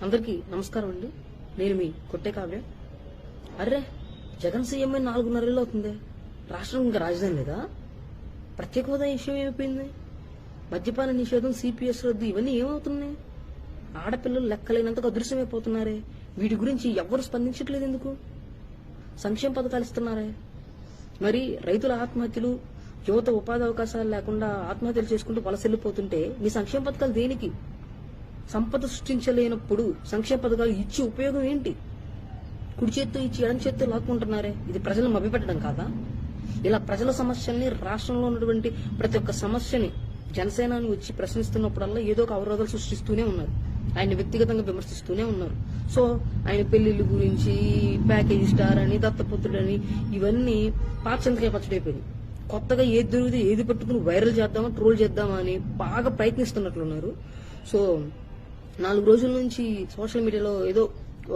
అందరికీ నమస్కారం అండి. నేను మీ కొట్టే కావ్య. అర్రే, జగన్ సీఎం 4.5 ఏళ్ళు అవుతుంది. రాష్ట్రం ఇంకా రాజధాని లేదా? ప్రత్యేక హోదా విషయం ఏమైపోయింది? మద్యపాన నిషేధం, సిపిఎస్ రద్దు, ఇవన్నీ ఏమవుతున్నాయి? ఆడపిల్లలు లెక్కలేనంతగా అదృశ్యమైపోతున్నారే. వీటి గురించి ఎవ్వరు స్పందించట్లేదు ఎందుకు? సంక్షేమ పథకాలు ఇస్తున్నారే, మరి రైతుల ఆత్మహత్యలు, యువత ఉపాధి అవకాశాలు లేకుండా ఆత్మహత్యలు చేసుకుంటూ వలసెళ్లిపోతుంటే మీ సంక్షేమ పథకాలు దేనికి? సంపద సృష్టించలేనప్పుడు సంక్షేమ పథకాలు ఇచ్చి ఉపయోగం ఏంటి? కుడి చేత్తో ఇచ్చి ఎడం చేత్తో లాక్కుంటున్నారే. ఇది ప్రజలను మభ్యపెట్టడం కాదా? ఇలా ప్రజల సమస్యల్ని, రాష్ట్రంలో ఉన్నటువంటి ప్రతి ఒక్క సమస్యని జనసేనాని వచ్చి ప్రశ్నిస్తున్నప్పుడల్లా ఏదో ఒక అవరోధాలు సృష్టిస్తూనే ఉన్నారు. ఆయన వ్యక్తిగతంగా విమర్శిస్తూనే ఉన్నారు. సో ఆయన పెళ్లిళ్ళ గురించి, ప్యాకేజీ స్టార్ అని, దత్తపుత్రుడని, ఇవన్నీ పాచంతకాయ పచ్చడైపోయింది. కొత్తగా ఏది దొరికితే ఏది పట్టుకుని వైరల్ చేద్దామా, ట్రోల్ చేద్దామా అని బాగా ప్రయత్నిస్తున్నట్లున్నారు. సో 4 రోజుల నుంచి సోషల్ మీడియాలో ఏదో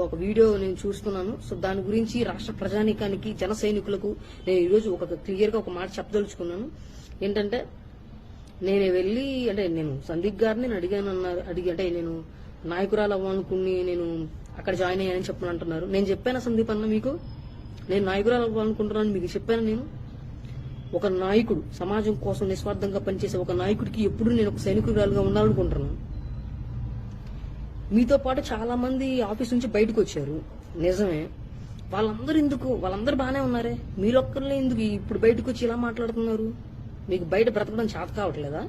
ఒక వీడియో నేను చూస్తున్నాను. సో దాని గురించి రాష్ట్ర ప్రజానీకానికి, జన సైనికులకు నేను ఈరోజు క్లియర్ గా ఒక మాట చెప్పదలుచుకున్నాను. ఏంటంటే, నేను సందీప్ గారిని అంటే నేను నాయకురాలు అవ్వాలనుకుని నేను అక్కడ జాయిన్ అయ్యానని చెప్పని అంటున్నారు. నేను చెప్పాను సందీప్ అన్న మీకు, నేను నాయకురాలు అవ్వాలనుకుంటున్నాను మీకు చెప్పాను. నేను ఒక నాయకుడు, సమాజం కోసం నిస్వార్థంగా పనిచేసే ఒక నాయకుడికి ఎప్పుడు నేను ఒక సైనికురాలుగా ఉండాలనుకుంటున్నాను. మీతో పాటు చాలా మంది ఆఫీస్ నుంచి బయటకు వచ్చారు, నిజమే. వాళ్ళందరూ బాగానే ఉన్నారే, మీరొక్కర్లే ఎందుకు ఇప్పుడు బయటకు వచ్చి ఇలా మాట్లాడుతున్నారు? మీకు బయట బ్రతకడం చేత కావట్లేదా?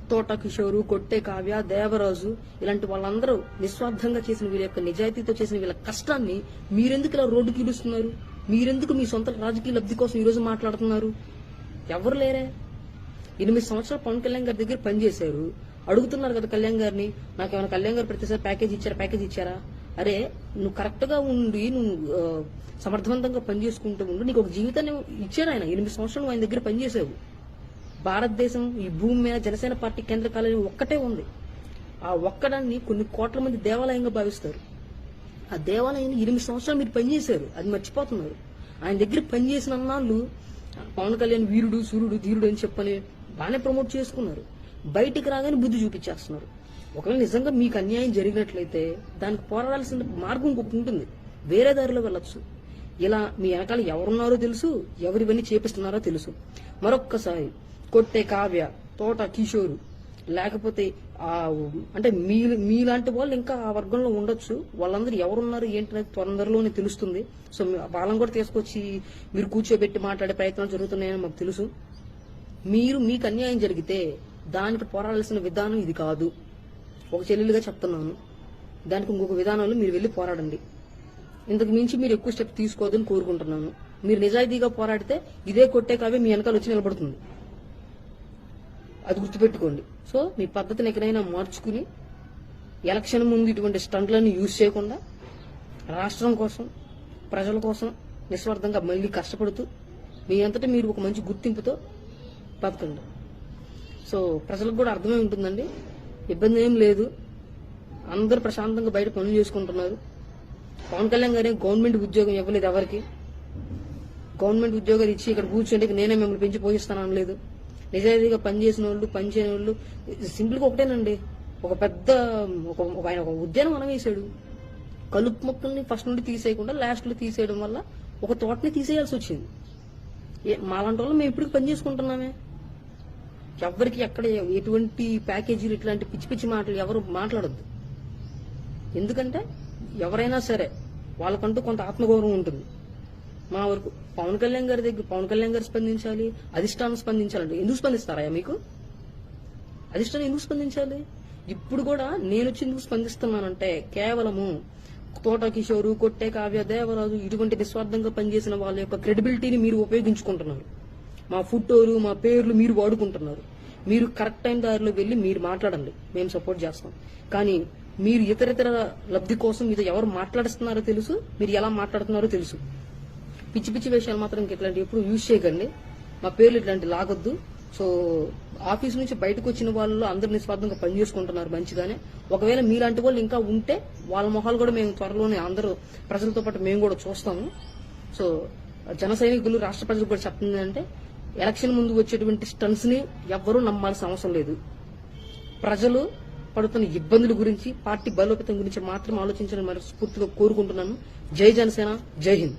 తోట కిషోరు, కొట్టే కావ్య, దేవరాజు ఇలాంటి వాళ్ళందరూ నిస్వార్థంగా చేసిన వీళ్ళ యొక్క నిజాయితీతో చేసిన వీళ్ళ కష్టాన్ని మీరెందుకు ఇలా రోడ్డుకి ఇడుస్తున్నారు? మీరెందుకు మీ సొంత రాజకీయ లబ్ధి కోసం ఈరోజు మాట్లాడుతున్నారు? ఎవరు లేరే. 8 సంవత్సరాలు పవన్ కళ్యాణ్ గారి దగ్గర పనిచేశారు. అడుగుతున్నారు కదా కళ్యాణ్ గారిని, నాకేమైనా కళ్యాణ్ గారు ప్రతిసారి ప్యాకేజ్ ఇచ్చారా? అరే, నువ్వు కరెక్ట్ గా ఉండి, నువ్వు సమర్థవంతంగా పనిచేసుకుంటూ ఉండు, నీకు ఒక జీవితాన్ని ఇచ్చాడు ఆయన. 8 సంవత్సరాలు ఆయన దగ్గర పనిచేసావు. భారతదేశం, ఈ భూమి మీద జనసేన పార్టీ కేంద్ర కార్యాలయం ఒక్కటే ఉంది. ఆ ఒక్కడాన్ని కొన్ని కోట్ల మంది దేవాలయంగా భావిస్తారు. ఆ దేవాలయాన్ని 8 సంవత్సరాలు మీరు పనిచేశారు, అది మర్చిపోతున్నారు. ఆయన దగ్గర పనిచేసిన అన్నాళ్ళు పవన్ కళ్యాణ్ వీరుడు, సూర్యుడు, ధీరుడు అని చెప్పని బాగానే ప్రమోట్ చేసుకున్నారు. బయటికి రాగానే బుద్ధి చూపించేస్తున్నారు. ఒకవేళ నిజంగా మీకు అన్యాయం జరిగినట్లయితే దానికి పోరాడాల్సిన మార్గం ఇంకొకటి ఉంటుంది, వేరే దారిలో వెళ్ళొచ్చు. ఇలా మీ వెనకాల ఎవరున్నారో తెలుసు, ఎవరివన్నీ చేపిస్తున్నారో తెలుసు. మరొక్కసారి కొట్టే కావ్య, తోట కిషోరు, లేకపోతే అంటే మీలాంటి వాళ్ళు ఇంకా ఆ వర్గంలో ఉండొచ్చు. వాళ్ళందరూ ఎవరున్నారు ఏంటనేది తొందరలోనే తెలుస్తుంది. సో వాళ్ళని కూడా తీసుకొచ్చి మీరు కూర్చోబెట్టి మాట్లాడే ప్రయత్నాలు జరుగుతున్నాయని మాకు తెలుసు. మీకు అన్యాయం జరిగితే దానికి పోరాడాల్సిన విధానం ఇది కాదు. ఒక చెల్లెలుగా చెప్తున్నాను, దానికి ఇంకొక విధానంలో మీరు వెళ్లి పోరాడండి. ఇంతకు మించి మీరు ఎక్కువ స్టెప్ తీసుకోవద్దని కోరుకుంటున్నాను. మీరు నిజాయితీగా పోరాడితే ఇదే కొట్టే కావ్య మీ వెనకాల వచ్చి నిలబడుతుంది, అది గుర్తుపెట్టుకోండి. సో మీ పద్ధతిని ఎక్కడైనా మార్చుకుని ఎలక్షన్ ముందు ఇటువంటి స్టంట్లను యూజ్ చేయకుండా రాష్ట్రం కోసం, ప్రజల కోసం నిస్వార్థంగా మళ్ళీ కష్టపడుతూ మీ అంతటా మీరు ఒక మంచి గుర్తింపుతో బతకండి. సో ప్రజలకు కూడా అర్థమై ఉంటుందండి, ఇబ్బంది ఏం లేదు. అందరూ ప్రశాంతంగా బయట పనులు చేసుకుంటున్నారు. పవన్ కళ్యాణ్ గారే గవర్నమెంట్ ఉద్యోగం ఇవ్వలేదు ఎవరికి. గవర్నమెంట్ ఉద్యోగాలు ఇచ్చి ఇక్కడ కూర్చుంటే నేనే మిమ్మల్ని పెంచి పోషిస్తానని లేదు. నిజాయితీగా పనిచేసిన వాళ్ళు, పనిచేయని వాళ్ళు సింపుల్ గా ఒకటేనండి. ఆయన ఒక ఉద్యానవనం వేసాడు. కలుపు మొక్కల్ని ఫస్ట్ నుండి తీసేయకుండా లాస్ట్ లో తీసేయడం వల్ల ఒక తోటని తీసేయాల్సి వచ్చింది. మాలాంటి వాళ్ళు మేము ఇప్పుడు పని చేసుకుంటున్నామే. ఎవరికి ఎక్కడ ఎటువంటి ప్యాకేజీలు, ఇట్లాంటి పిచ్చి పిచ్చి మాటలు ఎవరు మాట్లాడద్దు. ఎందుకంటే ఎవరైనా సరే వాళ్ళకంటూ కొంత ఆత్మగౌరవం ఉంటుంది. మా వరకు పవన్ కళ్యాణ్ గారు స్పందించాలి, అధిష్టానం స్పందించాలంటే ఎందుకు స్పందిస్తారా? మీకు అధిష్టానం ఎందుకు స్పందించాలి? ఇప్పుడు కూడా నేను వచ్చి ఎందుకు స్పందిస్తున్నానంటే కేవలము తోట కిషోరు, కొట్టే కావ్య, దేవరాజు ఇటువంటి నిస్వార్థంగా పనిచేసిన వాళ్ళ యొక్క క్రెడిబిలిటీని మీరు ఉపయోగించుకుంటున్నారు. మా ఫోటోలు, మా పేర్లు మీరు వాడుకుంటున్నారు. మీరు కరెక్ట్ అయిన దారిలో వెళ్లి మీరు మాట్లాడండి, మేము సపోర్ట్ చేస్తాం. కానీ మీరు ఇతర లబ్ధి కోసం మీతో ఎవరు మాట్లాడుతున్నారో తెలుసు, మీరు ఎలా మాట్లాడుతున్నారో తెలుసు. పిచ్చి పిచ్చి విషయాలు మాత్రం ఇట్లాంటి ఎప్పుడు యూజ్ చేయకండి. మా పేర్లు ఇట్లాంటి లాగొద్దు. సో ఆఫీస్ నుంచి బయటకు వచ్చిన వాళ్ళు అందరు నిస్వార్థంగా పనిచేసుకుంటున్నారు మంచిగానే. ఒకవేళ మీలాంటి వాళ్ళు ఇంకా ఉంటే వాళ్ళ మొహాలు కూడా మేము త్వరలోనే అందరూ ప్రజలతో పాటు మేము కూడా చూస్తాము. సో జన సైనికులు, రాష్ట్ర ప్రజలకు కూడా చెప్తుంది అంటే, ఎలక్షన్ ముందు వచ్చేటువంటి స్టంట్స్ ని ఎవ్వరూ నమ్మాల్సిన అవసరం లేదు. ప్రజలు పడుతున్న ఇబ్బందుల గురించి, పార్టీ బలోపేతం గురించి మాత్రం ఆలోచించాలని మనస్ఫూర్తిగా కోరుకుంటున్నాను. జై జనసేన, జై హింద్.